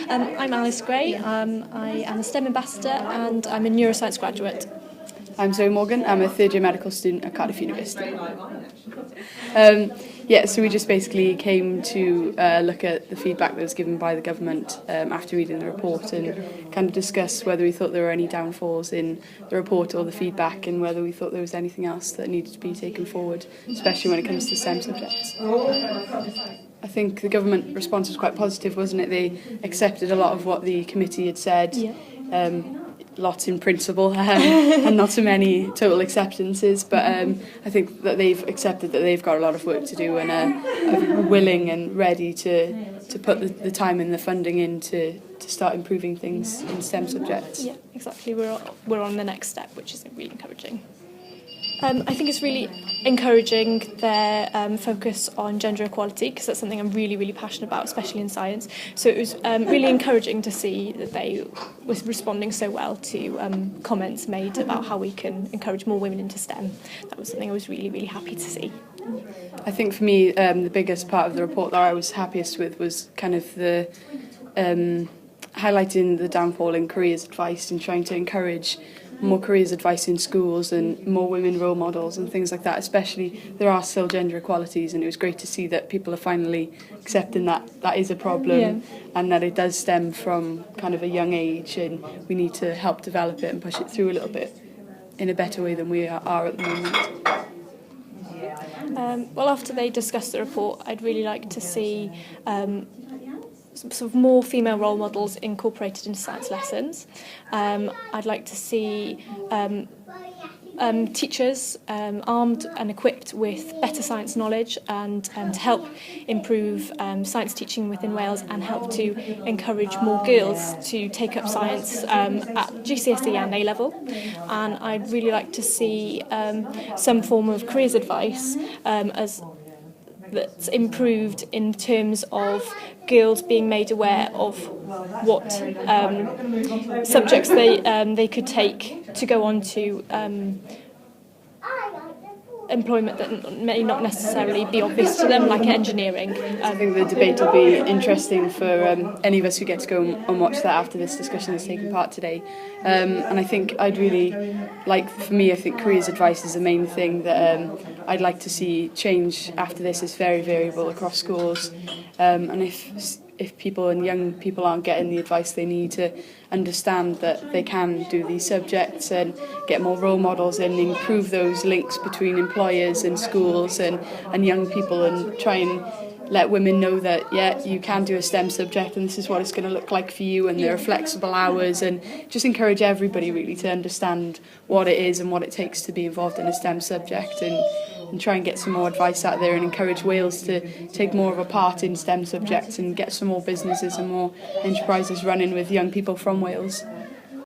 I'm Alice Gray. I am a STEM ambassador and I'm a neuroscience graduate. I'm Zoe Morgan. I'm a third-year medical student at Cardiff University. So we just basically came to look at the feedback that was given by the government after reading the report and kind of discuss whether we thought there were any downfalls in the report or the feedback and whether we thought there was anything else that needed to be taken forward, especially when it comes to STEM subjects. I think the government response was quite positive, wasn't it? They accepted a lot of what the committee had said. Yeah. Lots in principle and not so many total acceptances, but I think that they've accepted that they've got a lot of work to do and are willing and ready to put the time and the funding in to start improving things in STEM subjects. Yeah, exactly. We're on the next step, which is really encouraging. I think it's really encouraging their focus on gender equality, because that's something I'm really, really passionate about, especially in science. So it was really encouraging to see that they were responding so well to comments made about how we can encourage more women into STEM. That was something I was really, really happy to see. I think for me, the biggest part of the report that I was happiest with was kind of the highlighting the downfall in careers advice and trying to encourage more careers advice in schools and more women role models and things like that. Especially, there are still gender equalities, and it was great to see that people are finally accepting that that is a problem and that it does stem from kind of a young age, and we need to help develop it and push it through a little bit in a better way than we are at the moment. Well, after they discussed the report, I'd really like to see sort of more female role models incorporated into science lessons. I'd like to see teachers armed and equipped with better science knowledge and to help improve science teaching within Wales and help to encourage more girls to take up science at GCSE and A-level. And I'd really like to see some form of careers advice that's improved in terms of girls being made aware of what subjects they could take to go on to employment that may not necessarily be obvious to them, like engineering. I think the debate will be interesting for any of us who get to go and watch that after this discussion has taken part today. And I think I'd really like, for me, I think careers advice is the main thing that I'd like to see change after this. Is very variable across schools, and if people and young people aren't getting the advice they need to understand that they can do these subjects and get more role models and improve those links between employers and schools and young people, and try and let women know that, yeah, you can do a STEM subject and this is what it's going to look like for you, and there are flexible hours, and just encourage everybody really to understand what it is and what it takes to be involved in a STEM subject, and try and get some more advice out there and encourage Wales to take more of a part in STEM subjects and get some more businesses and more enterprises running with young people from Wales.